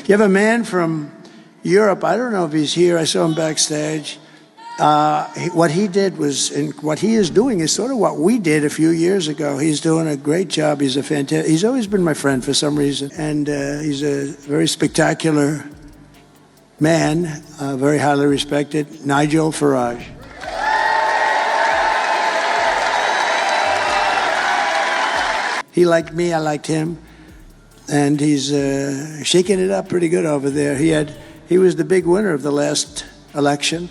You have a man from Europe. I don't know if he's here. I saw him backstage. What he did was, and what he is doing is sort of what we did a few years ago. He's doing a great job. He's always been my friend for some reason. And he's a very spectacular man, very highly respected, Nigel Farage. He liked me, I liked him, and he's shaking it up pretty good over there. He was the big winner of the last election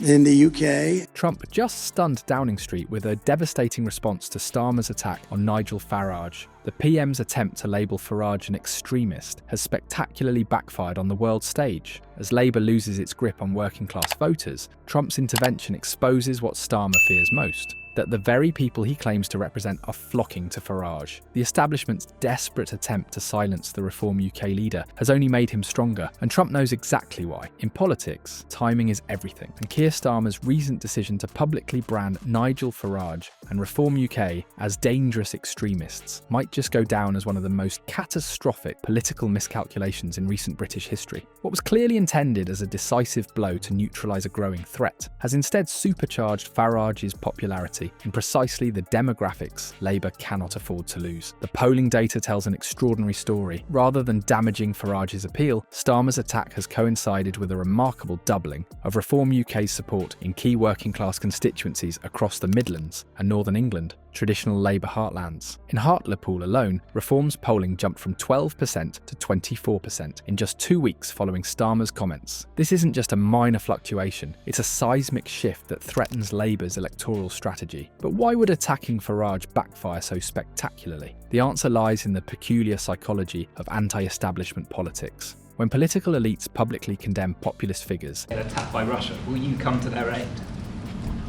in the UK. Trump just stunned Downing Street with a devastating response to Starmer's attack on Nigel Farage. The PM's attempt to label Farage an extremist has spectacularly backfired on the world stage. As Labour loses its grip on working-class voters, Trump's intervention exposes what Starmer fears most: that the very people he claims to represent are flocking to Farage. The establishment's desperate attempt to silence the Reform UK leader has only made him stronger, and Trump knows exactly why. In politics, timing is everything, and Keir Starmer's recent decision to publicly brand Nigel Farage and Reform UK as dangerous extremists might just go down as one of the most catastrophic political miscalculations in recent British history. What was clearly intended as a decisive blow to neutralize a growing threat has instead supercharged Farage's popularity in precisely the demographics Labour cannot afford to lose. The polling data tells an extraordinary story. Rather than damaging Farage's appeal, Starmer's attack has coincided with a remarkable doubling of Reform UK's support in key working-class constituencies across the Midlands and Northern England, traditional Labour heartlands. In Hartlepool alone, Reform's polling jumped from 12% to 24% in just 2 weeks following Starmer's comments. This isn't just a minor fluctuation, it's a seismic shift that threatens Labour's electoral strategy. But why would attacking Farage backfire so spectacularly? The answer lies in the peculiar psychology of anti-establishment politics. When political elites publicly condemn populist figures, attacked by Russia, will you come to their aid?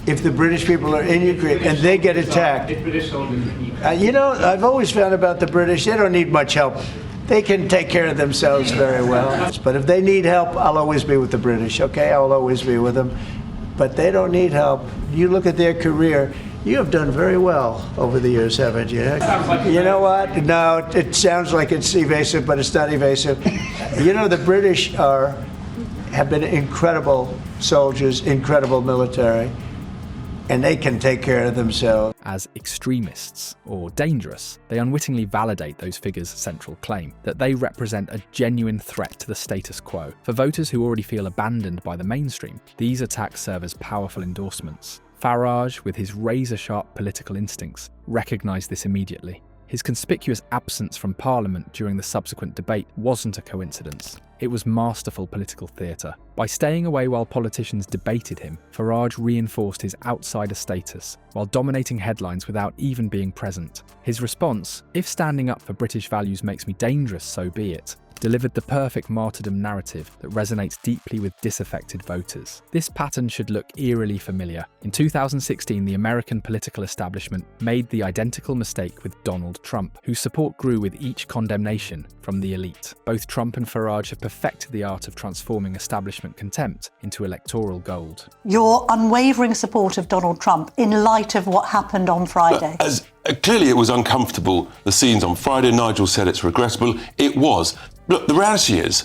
If the British people are in Ukraine and they get attacked, I've always found about the British, they don't need much help. They can take care of themselves very well. But if they need help, I'll always be with the British, okay? I'll always be with them. But they don't need help. You look at their career, you have done very well over the years, haven't you? You know what? No, it sounds like it's evasive, but it's not evasive. You know, the British have been incredible soldiers, incredible military, and they can take care of themselves. As extremists, or dangerous, they unwittingly validate those figures' central claim, that they represent a genuine threat to the status quo. For voters who already feel abandoned by the mainstream, these attacks serve as powerful endorsements. Farage, with his razor-sharp political instincts, recognised this immediately. His conspicuous absence from Parliament during the subsequent debate wasn't a coincidence. It was masterful political theatre. By staying away while politicians debated him, Farage reinforced his outsider status, while dominating headlines without even being present. His response, "If standing up for British values makes me dangerous, so be it," delivered the perfect martyrdom narrative that resonates deeply with disaffected voters. This pattern should look eerily familiar. In 2016, the American political establishment made the identical mistake with Donald Trump, whose support grew with each condemnation from the elite. Both Trump and Farage have perfected the art of transforming establishment contempt into electoral gold. Your unwavering support of Donald Trump in light of what happened on Friday. Clearly it was uncomfortable, the scenes on Friday. Nigel said it's regrettable. It was. Look, the reality is,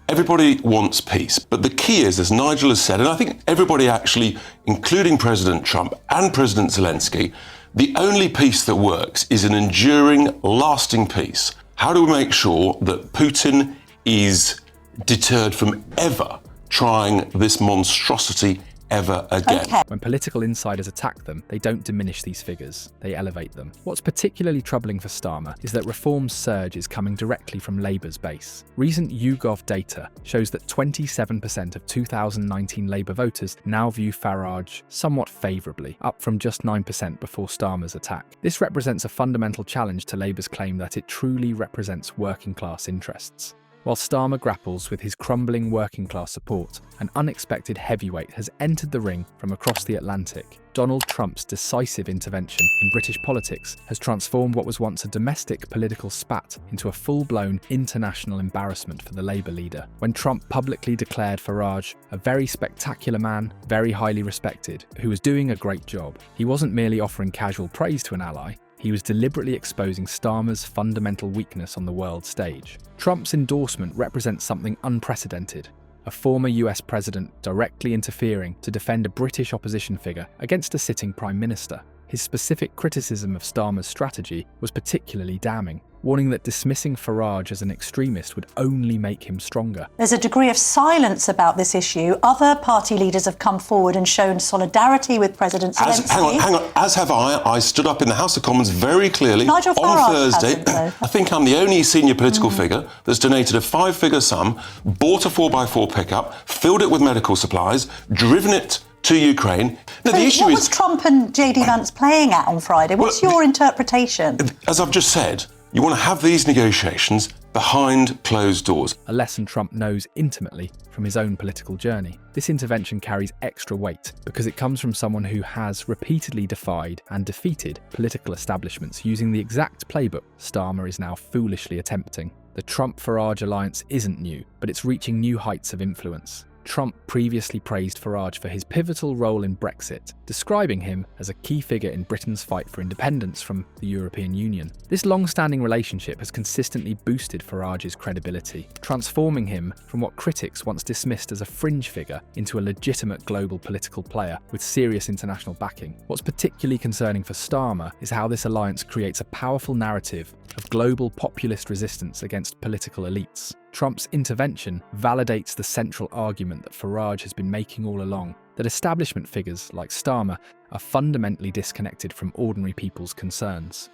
everybody wants peace. But the key is, as Nigel has said, and I think everybody actually, including President Trump and President Zelensky, the only peace that works is an enduring, lasting peace. How do we make sure that Putin is deterred from ever trying this monstrosity ever again? Okay. When political insiders attack them, they don't diminish these figures, they elevate them. What's particularly troubling for Starmer is that Reform's surge is coming directly from Labour's base. Recent YouGov data shows that 27% of 2019 Labour voters now view Farage somewhat favourably, up from just 9% before Starmer's attack. This represents a fundamental challenge to Labour's claim that it truly represents working-class interests. While Starmer grapples with his crumbling working-class support, an unexpected heavyweight has entered the ring from across the Atlantic. Donald Trump's decisive intervention in British politics has transformed what was once a domestic political spat into a full-blown international embarrassment for the Labour leader. When Trump publicly declared Farage a very spectacular man, very highly respected, who was doing a great job, he wasn't merely offering casual praise to an ally. he was deliberately exposing Starmer's fundamental weakness on the world stage. Trump's endorsement represents something unprecedented. A former US president directly interfering to defend a British opposition figure against a sitting prime minister. His specific criticism of Starmer's strategy was particularly damning, warning that dismissing Farage as an extremist would only make him stronger. There's a degree of silence about this issue. Other party leaders have come forward and shown solidarity with President Zelensky. Hang on. As have I. I stood up in the House of Commons very clearly Nigel Farage on Thursday. hasn't, though. I think I'm the only senior political figure that's donated a 5-figure sum, bought a 4x4 pickup, filled it with medical supplies, driven it to Ukraine. Now, the issue what is, was Trump and JD Vance playing at on Friday? What's your interpretation? as I've just said, you want to have these negotiations behind closed doors. A lesson Trump knows intimately from his own political journey. This intervention carries extra weight because it comes from someone who has repeatedly defied and defeated political establishments using the exact playbook Starmer is now foolishly attempting. The Trump-Farage alliance isn't new, but it's reaching new heights of influence. Trump previously praised Farage for his pivotal role in Brexit, describing him as a key figure in Britain's fight for independence from the European Union. This long-standing relationship has consistently boosted Farage's credibility, transforming him from what critics once dismissed as a fringe figure into a legitimate global political player with serious international backing. What's particularly concerning for Starmer is how this alliance creates a powerful narrative of global populist resistance against political elites. Trump's intervention validates the central argument that Farage has been making all along, that establishment figures like Starmer are fundamentally disconnected from ordinary people's concerns.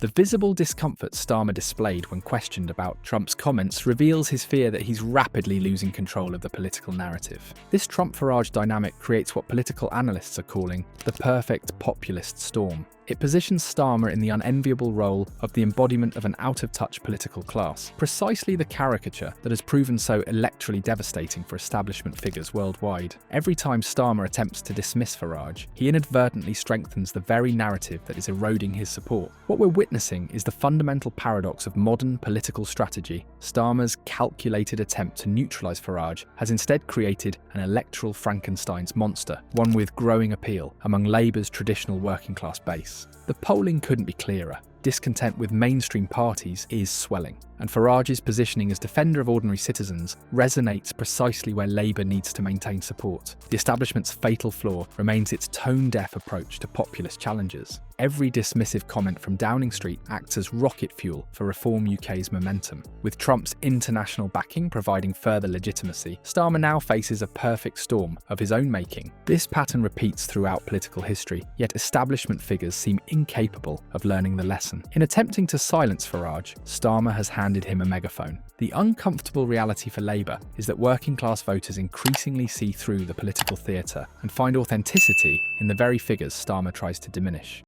The visible discomfort Starmer displayed when questioned about Trump's comments reveals his fear that he's rapidly losing control of the political narrative. This Trump-Farage dynamic creates what political analysts are calling the perfect populist storm. It positions Starmer in the unenviable role of the embodiment of an out-of-touch political class, precisely the caricature that has proven so electorally devastating for establishment figures worldwide. Every time Starmer attempts to dismiss Farage, he inadvertently strengthens the very narrative that is eroding his support. What we're witnessing is the fundamental paradox of modern political strategy. Starmer's calculated attempt to neutralize Farage has instead created an electoral Frankenstein's monster, one with growing appeal among Labour's traditional working-class base. The polling couldn't be clearer. Discontent with mainstream parties is swelling, and Farage's positioning as defender of ordinary citizens resonates precisely where Labour needs to maintain support. The establishment's fatal flaw remains its tone-deaf approach to populist challenges. Every dismissive comment from Downing Street acts as rocket fuel for Reform UK's momentum. With Trump's international backing providing further legitimacy, Starmer now faces a perfect storm of his own making. This pattern repeats throughout political history, yet establishment figures seem incapable of learning the lesson. In attempting to silence Farage, Starmer has handed him a megaphone. The uncomfortable reality for Labour is that working-class voters increasingly see through the political theatre and find authenticity in the very figures Starmer tries to diminish.